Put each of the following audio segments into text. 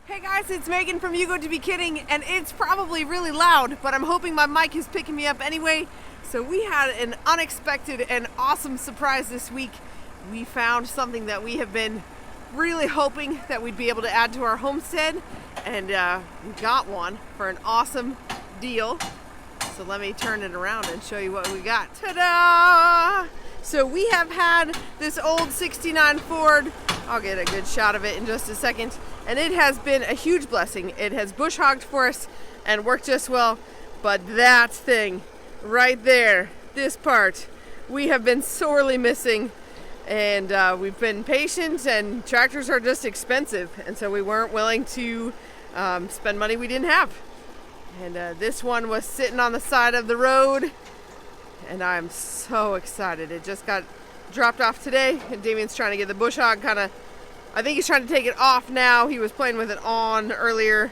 Hey guys, it's Megan from You Go to Be Kidding, and it's probably really loud, but I'm hoping my mic is picking me up anyway. So we had an unexpected and awesome surprise this week. We found something that we have been really hoping that we'd be able to add to our homestead, and we got one for an awesome deal. So let me turn it around and show you what we got. Ta-da! So we have had this old 69 Ford. I'll get a good shot of it in just a second. And it has been a huge blessing. It has bush hogged for us and worked just well. But that thing right there, this part, we have been sorely missing. And we've been patient, and tractors are just expensive. And so we weren't willing to spend money we didn't have. And this one was sitting on the side of the road. And I'm so excited. It just got dropped off today. And Damien's trying to get the bush hog I think he's trying to take it off now. He was playing with it on earlier,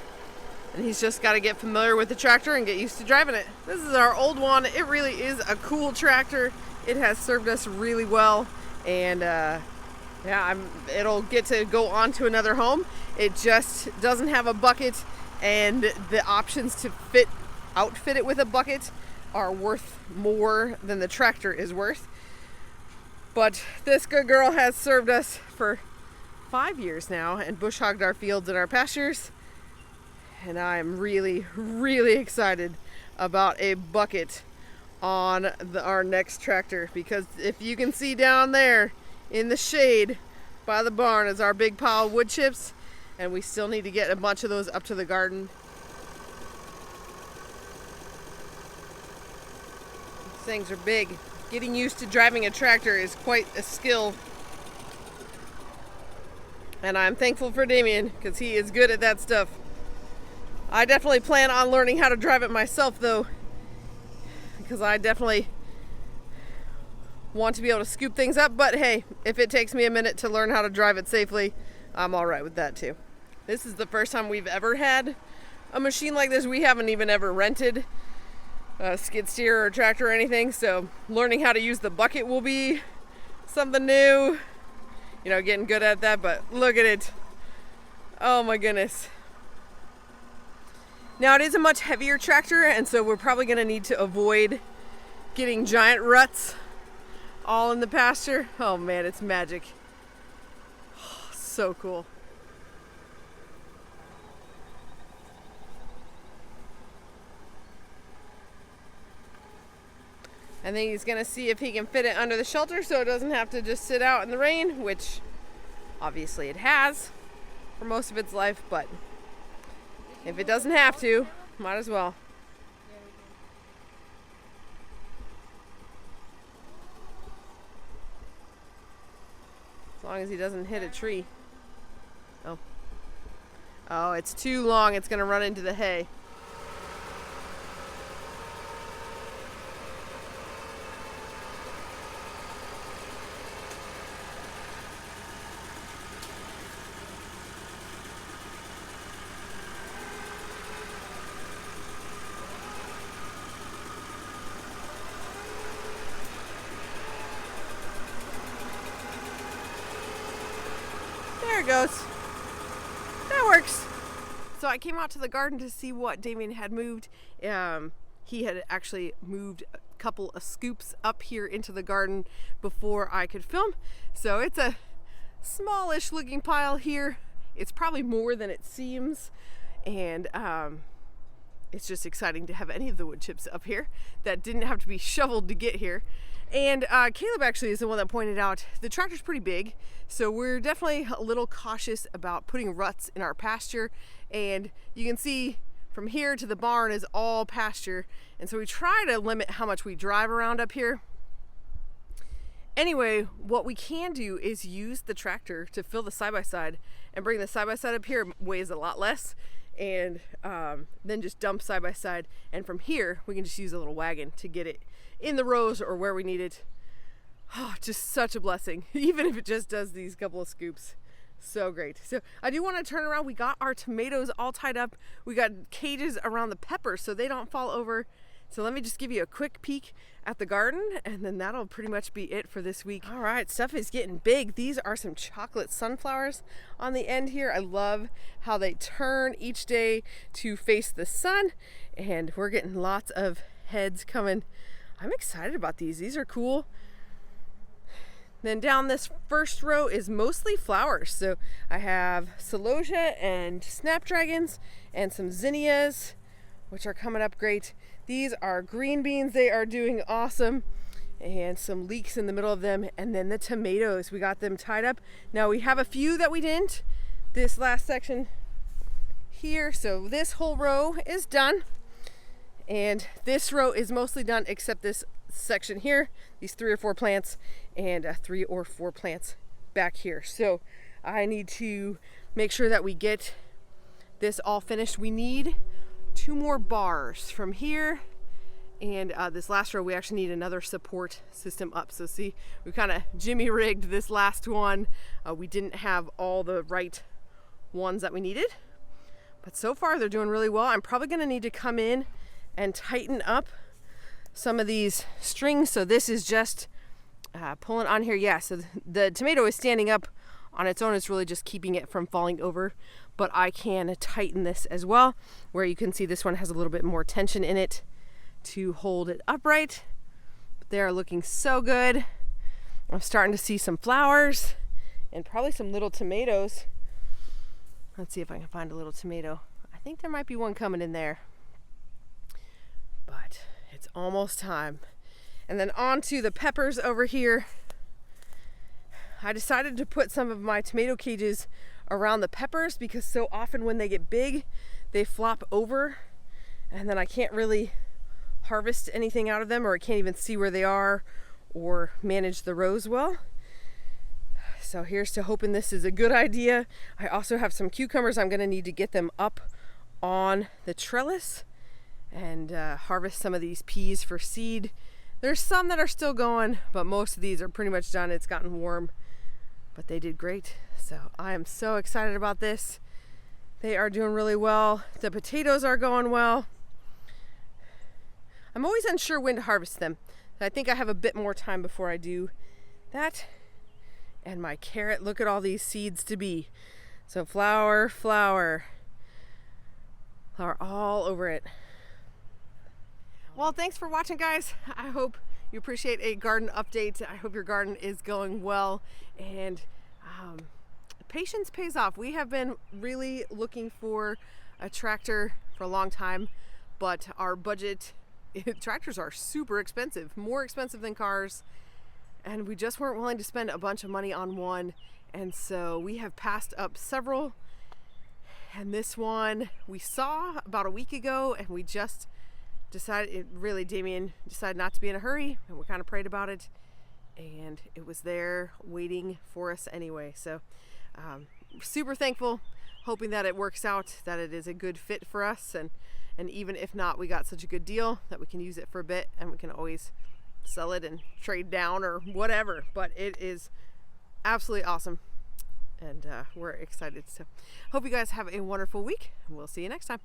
and he's just got to get familiar with the tractor and get used to driving it. This is our old one. It really is a cool tractor. It has served us really well, and it'll get to go on to another home. It just doesn't have a bucket, and the options to outfit it with a bucket are worth more than the tractor is worth. But this good girl has served us for 5 years now and bush hogged our fields and our pastures, and I'm really, really excited about a bucket on our next tractor, because if you can see down there in the shade by the barn is our big pile of wood chips, and we still need to get a bunch of those up to the garden. These things are big. Getting used to driving a tractor is quite a skill. And I'm thankful for Damien, because he is good at that stuff. I definitely plan on learning how to drive it myself, though, because I definitely want to be able to scoop things up. But hey, if it takes me a minute to learn how to drive it safely, I'm all right with that too. This is the first time we've ever had a machine like this. We haven't even ever rented a skid steer or a tractor or anything, so learning how to use the bucket will be something new. Getting good at that, but look at it. Oh my goodness. Now it is a much heavier tractor, and so we're probably going to need to avoid getting giant ruts all in the pasture. Oh man, it's magic. Oh, so cool. I think he's going to see if he can fit it under the shelter so it doesn't have to just sit out in the rain, which obviously it has for most of its life, but if it doesn't have to, might as well. As long as he doesn't hit a tree. Oh, it's too long. It's going to run into the hay. There it goes. That works. So I came out to the garden to see what Damien had moved. He had actually moved a couple of scoops up here into the garden before I could film. So it's a smallish looking pile here. It's probably more than it seems. And it's just exciting to have any of the wood chips up here that didn't have to be shoveled to get here. And Caleb actually is the one that pointed out the tractor's pretty big, so we're definitely a little cautious about putting ruts in our pasture. And you can see from here to the barn is all pasture, and so we try to limit how much we drive around up here. Anyway, what we can do is use the tractor to fill the side-by-side and bring the side-by-side up here. It weighs a lot less, and then just dump side-by-side, and from here we can just use a little wagon to get it in the rows or where we need it. Oh, just such a blessing, even if it just does these couple of scoops. So great. So I do want to turn around. We got our tomatoes all tied up. We got cages around the peppers so they don't fall over. So let me just give you a quick peek at the garden, and then that'll pretty much be it for this week. All right, stuff is getting big. These are some chocolate sunflowers on the end here. I love how they turn each day to face the sun, and we're getting lots of heads coming. I'm excited about these. These are cool. Then down this first row is mostly flowers. So I have celosia and snapdragons and some zinnias, which are coming up great. These are green beans. They are doing awesome. And some leeks in the middle of them. And then the tomatoes, we got them tied up. Now we have a few that we didn't. This last section here. So this whole row is done. And this row is mostly done except this section here, these 3 or 4 plants, and 3 or 4 plants back here. So I need to make sure that we get this all finished. We need 2 more bars from here, and this last row we actually need another support system up. So see, we kind of jimmy rigged this last one. We didn't have all the right ones that we needed, but so far they're doing really well. I'm probably going to need to come in and tighten up some of these strings. So this is just pulling on here. Yeah, so the tomato is standing up on its own. It's really just keeping it from falling over, but I can tighten this as well, where you can see this one has a little bit more tension in it to hold it upright. But they are looking so good. I'm starting to see some flowers and probably some little tomatoes. Let's see if I can find a little tomato. I think there might be one coming in there, but it's almost time. And then on to the peppers over here. I decided to put some of my tomato cages around the peppers because so often when they get big, they flop over and then I can't really harvest anything out of them, or I can't even see where they are or manage the rows well. So here's to hoping this is a good idea. I also have some cucumbers. I'm gonna need to get them up on the trellis and harvest some of these peas for seed. There's some that are still going, but most of these are pretty much done. It's gotten warm, but they did great. So I am so excited about this. They are doing really well. The potatoes are going well. I'm always unsure when to harvest them. I think I have a bit more time before I do that. And my carrot, look at all these seeds to be. So flower, flower, flower all over it. Well, thanks for watching, guys. I hope you appreciate a garden update. I hope your garden is going well, and patience pays off. We have been really looking for a tractor for a long time, but our budget, tractors are super expensive, more expensive than cars, and we just weren't willing to spend a bunch of money on one. And so we have passed up several, and this one we saw about a week ago, and we just decided, Damien decided not to be in a hurry, and we kind of prayed about it, and it was there waiting for us anyway. So super thankful, hoping that it works out, that it is a good fit for us, and even if not, we got such a good deal that we can use it for a bit, and we can always sell it and trade down or whatever. But it is absolutely awesome, and we're excited. So hope you guys have a wonderful week, and we'll see you next time.